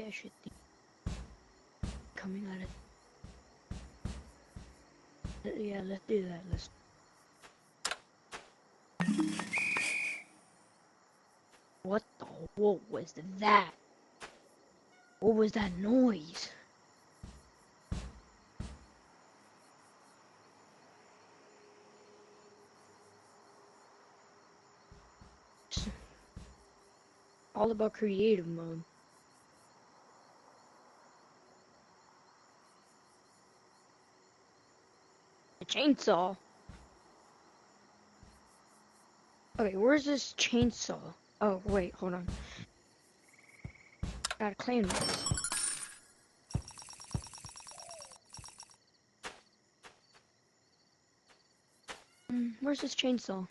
maybe I should think coming out of. Yeah, let's do that. What the? What was that? What was that noise? All about creative mode. A chainsaw. Okay, where's this chainsaw? Oh, wait, hold on. Gotta claim this. Where's this chainsaw?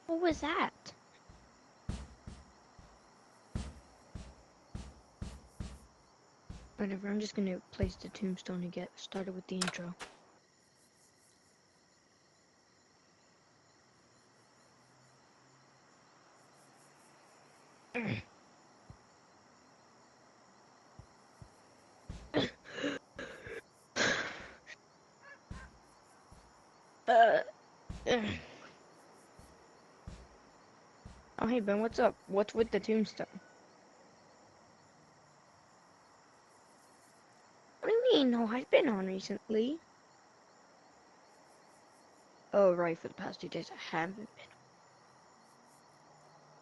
What was that? Whatever, I'm just gonna place the tombstone and get started with the intro. Oh, hey Ben, what's up? What's with the tombstone? What do you mean? No, I've been on recently. Oh, right, for the past 2 days I haven't been.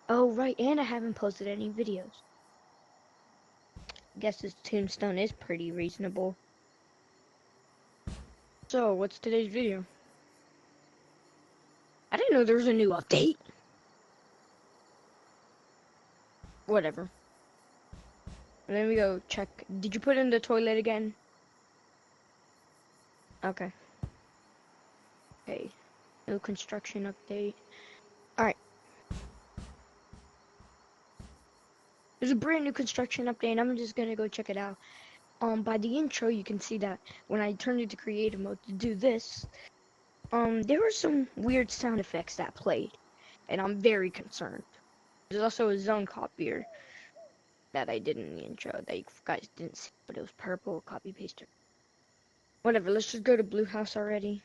Oh, right, and I haven't posted any videos. Guess this tombstone is pretty reasonable. So, what's today's video? I didn't know there was a new update. Whatever. And then we go check. Did you put in the toilet again? Okay. Okay. No construction update. Alright. There's a brand new construction update. I'm just gonna go check it out. By the intro, you can see that when I turned into creative mode to do this, there were some weird sound effects that played, and I'm very concerned. There's also a zone copier that I did in the intro that you guys didn't see, but it was purple, copy paster. Whatever, let's just go to Blue House already.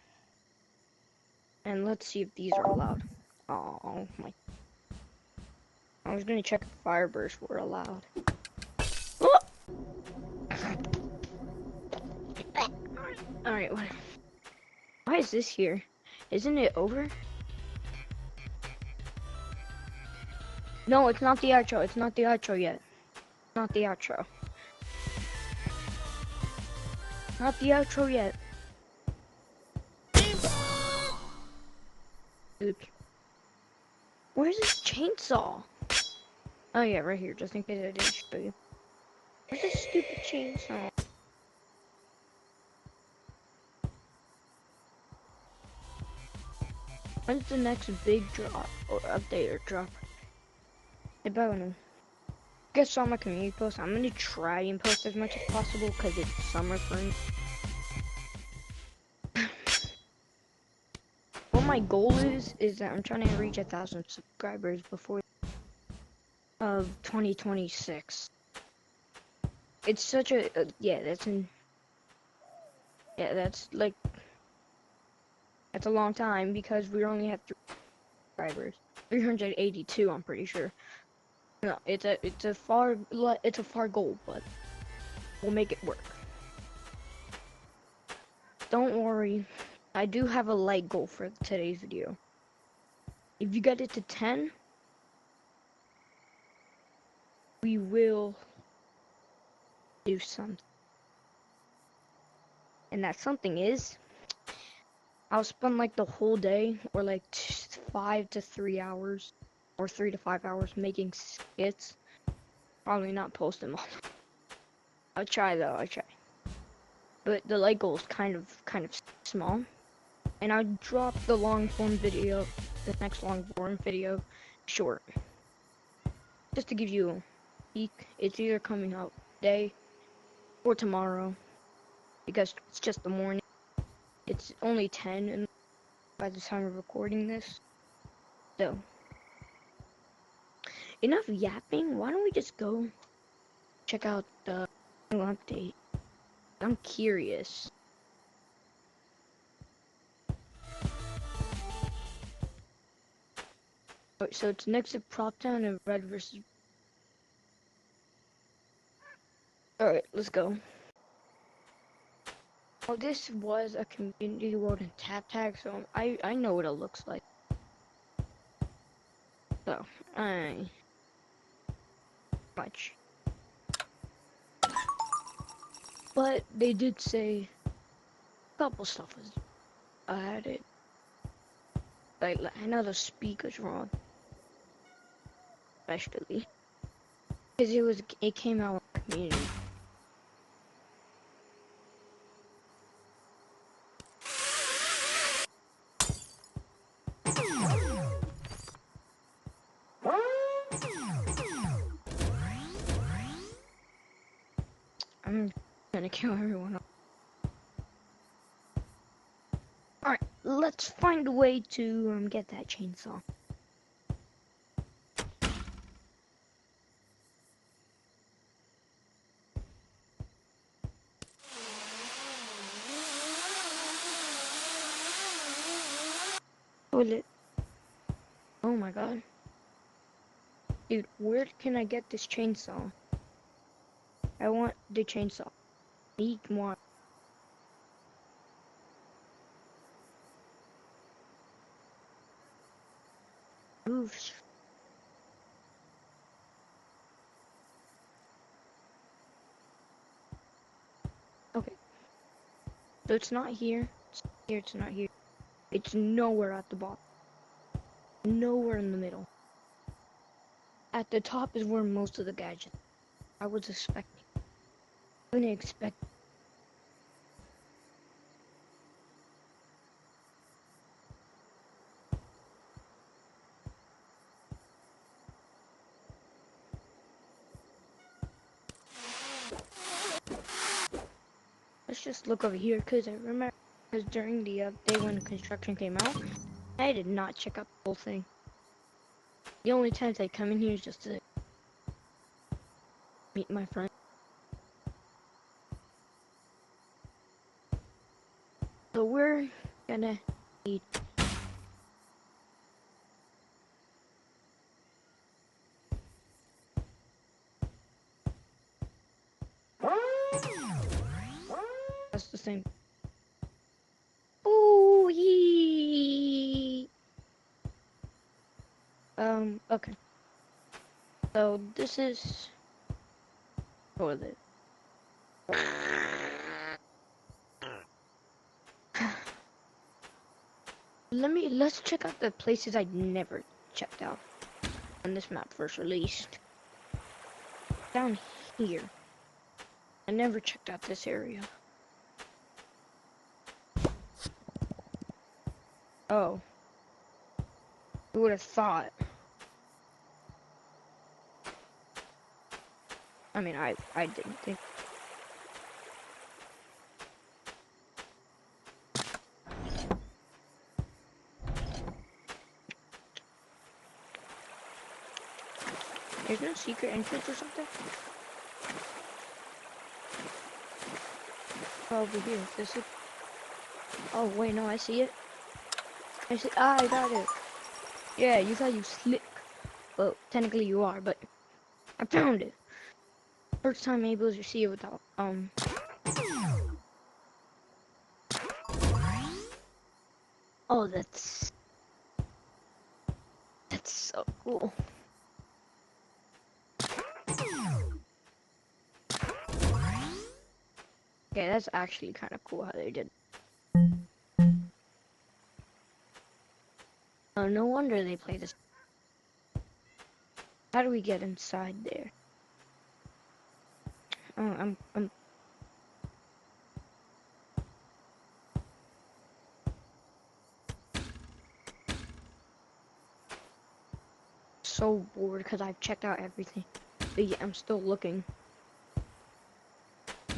And let's see if these are allowed. Oh my. I was gonna check if Firebursts were allowed. Oh! Alright, whatever. Why is this here? Isn't it over? No, it's not the outro. It's not the outro yet. Not the outro. Not the outro yet. Dude. Where's this chainsaw? Oh yeah, right here, just in case I didn't show you. Where's this stupid chainsaw? When's the next big drop or update or drop? Hey, Bono. Guess on my community post, I'm gonna try and post as much as possible because it's summer for me. What my goal is that I'm trying to reach 1,000 subscribers before of 2026. It's such a yeah, that's like that's a long time because we only have 3 subscribers. 382, I'm pretty sure. No, it's a far goal, but we'll make it work. Don't worry, I do have a light goal for today's video. If you get it to 10, we will do something. And that something is, I'll spend like the whole day, or like 5 to 3 hours, or 3 to 5 hours making skits. Probably not post them all. I'll try though, I'll try. But the light goal is kind of small. And I'll drop the long form video, the next long form video, short. Just to give you a peek, it's either coming out today or tomorrow. Because it's just the morning. It's only 10 by the time of recording this. So, enough yapping. Why don't we just go check out the new update? I'm curious. Alright, so it's next to Prop Town and Red versus. Alright, let's go. Oh, this was a community world in Tap Tag, so I know what it looks like. So, much. But they did say a couple stuff was added. Like, I know the speaker's wrong. Especially. Because it came out in the community. I'm gonna kill everyone. Alright, let's find a way to get that chainsaw. Toilet. Oh my god. Dude, where can I get this chainsaw? I want the chainsaw. Need more. Moves. Okay. So it's not here. It's here, it's not here. It's nowhere at the bottom. Nowhere in the middle. At the top is where most of the gadgets. I was expecting. I didn't expect. Let's just look over here, because I remember during the update when the construction came out, I did not check out the whole thing. The only times I come in here is just to meet my friend. So we're gonna need that's the same. Ooh yee. Okay. So this is toilet. Let's check out the places I never checked out when this map first released. Down here. I never checked out this area. Oh. Who would have thought? I mean, I didn't think. There's no secret entrance or something? Oh, over here. This is. Oh, wait, no, I see it. I see. Ah, I got it. Yeah, you thought you slick. Well, technically you are, but I found it. First time able to see it without, Oh, that's so cool. Okay, that's actually kind of cool how they did. Oh, no wonder they play this. How do we get inside there? Oh, I'm so bored because I've checked out everything. But yeah, I'm still looking.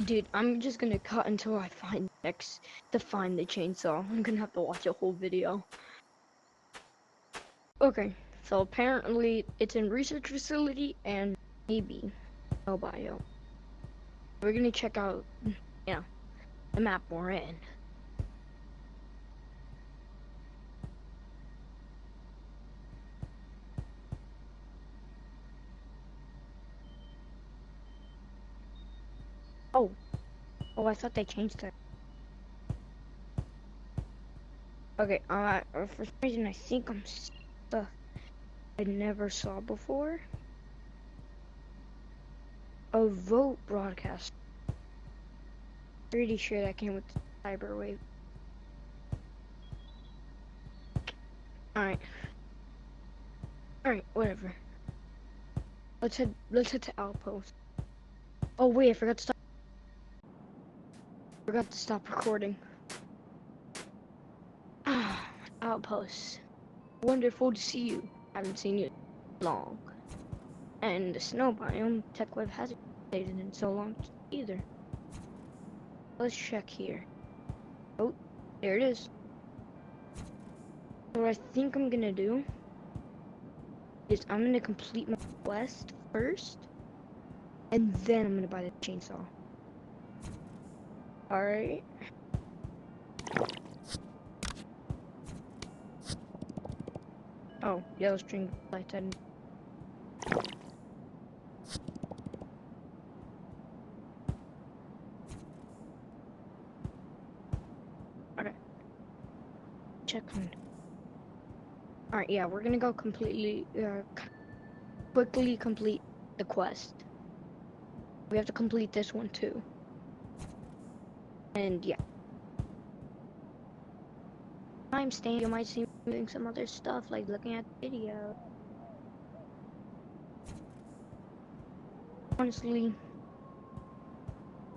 Dude, I'm just gonna cut until I find to find the chainsaw. I'm gonna have to watch a whole video. Okay, So apparently it's in research facility and maybe no bio. We're gonna check out, the map we're in. Oh, I thought they changed it. Okay, for some reason I think I'm stuck. I never saw before. A vote broadcast. Pretty sure that came with the Cyberwave. Alright. Alright, whatever. Let's head to Outpost. Oh wait, I forgot to stop recording. Outpost. Wonderful to see you. Haven't seen you long. And the snow biome, TechWeb hasn't updated in so long either. Let's check here. Oh, there it is. So what I think I'm gonna do is I'm gonna complete my quest first, and then I'm gonna buy the chainsaw. Alright. Oh, yellow string lights. Okay. Check on. Alright, yeah, we're gonna go quickly complete the quest. We have to complete this one too. And yeah. Timestamp, you might see me doing some other stuff, like looking at the video. Honestly, you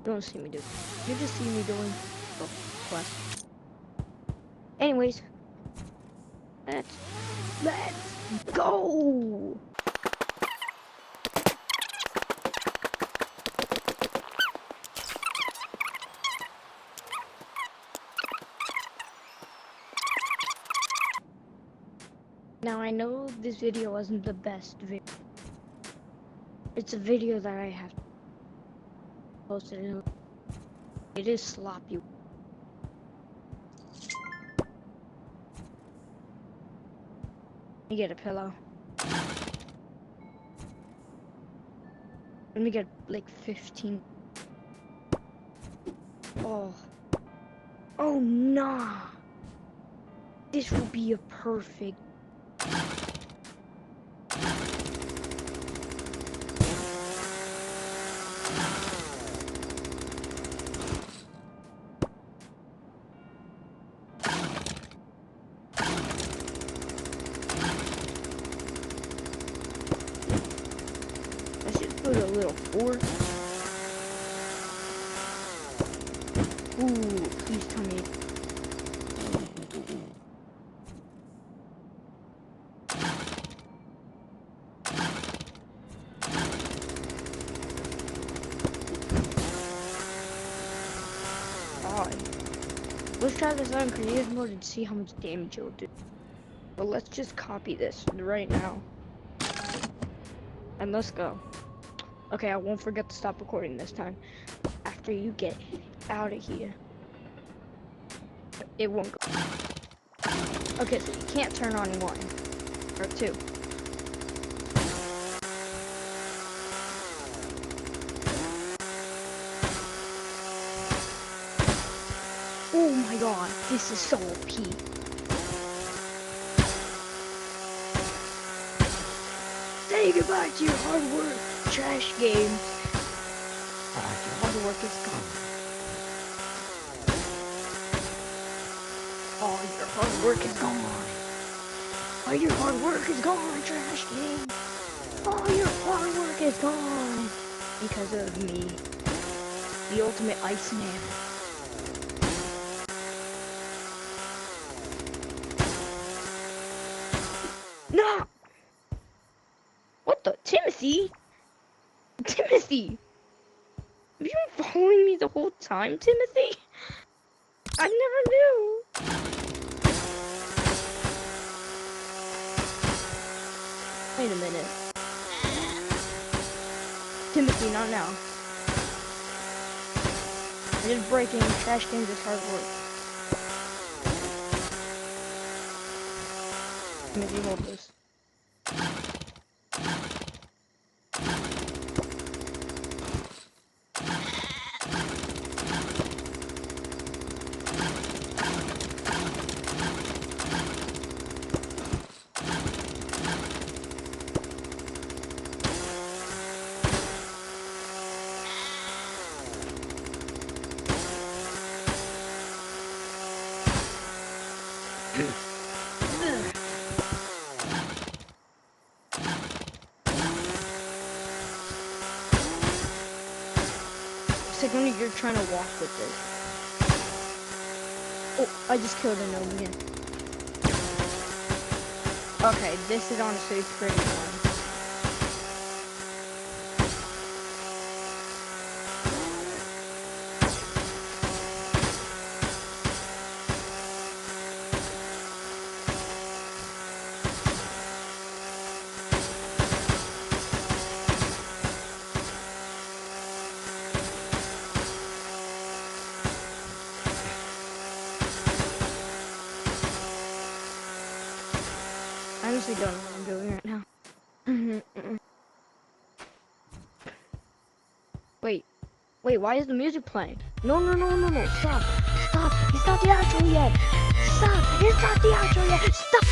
don't see me do. You just see me doing the quest. Anyways, let's go! Now I know this video wasn't the best video. It's a video that I have posted in. It is sloppy. Let me get a pillow. Let me get like 15. Oh nah. This will be a perfect. I should put a little fork. Ooh, please tell me. Let's try this out in creative mode and see how much damage it'll do. But let's just copy this right now. And let's go. Okay, I won't forget to stop recording this time. After you get out of here. It won't go. Okay, so you can't turn on 1 or 2. Oh my god, this is so OP. Say goodbye to your hard work, trash games. Your hard work is gone. All your hard work is gone. All your hard work is gone, trash game. All your hard work is gone. Because of me. The ultimate Iceman. No! What the? Timothy? Timothy! Have you been following me the whole time, Timothy? I never knew. Wait a minute. Timothy, not now. It is breaking. Trash cans is hard work. Timothy, hold this. It's like when you're trying to walk with this. Oh, I just killed an old man. Okay, this is honestly pretty fun. I honestly don't know what I'm doing right now. Wait, why is the music playing? No, stop. It's not the outro yet. Stop, it's not the outro yet. Stop.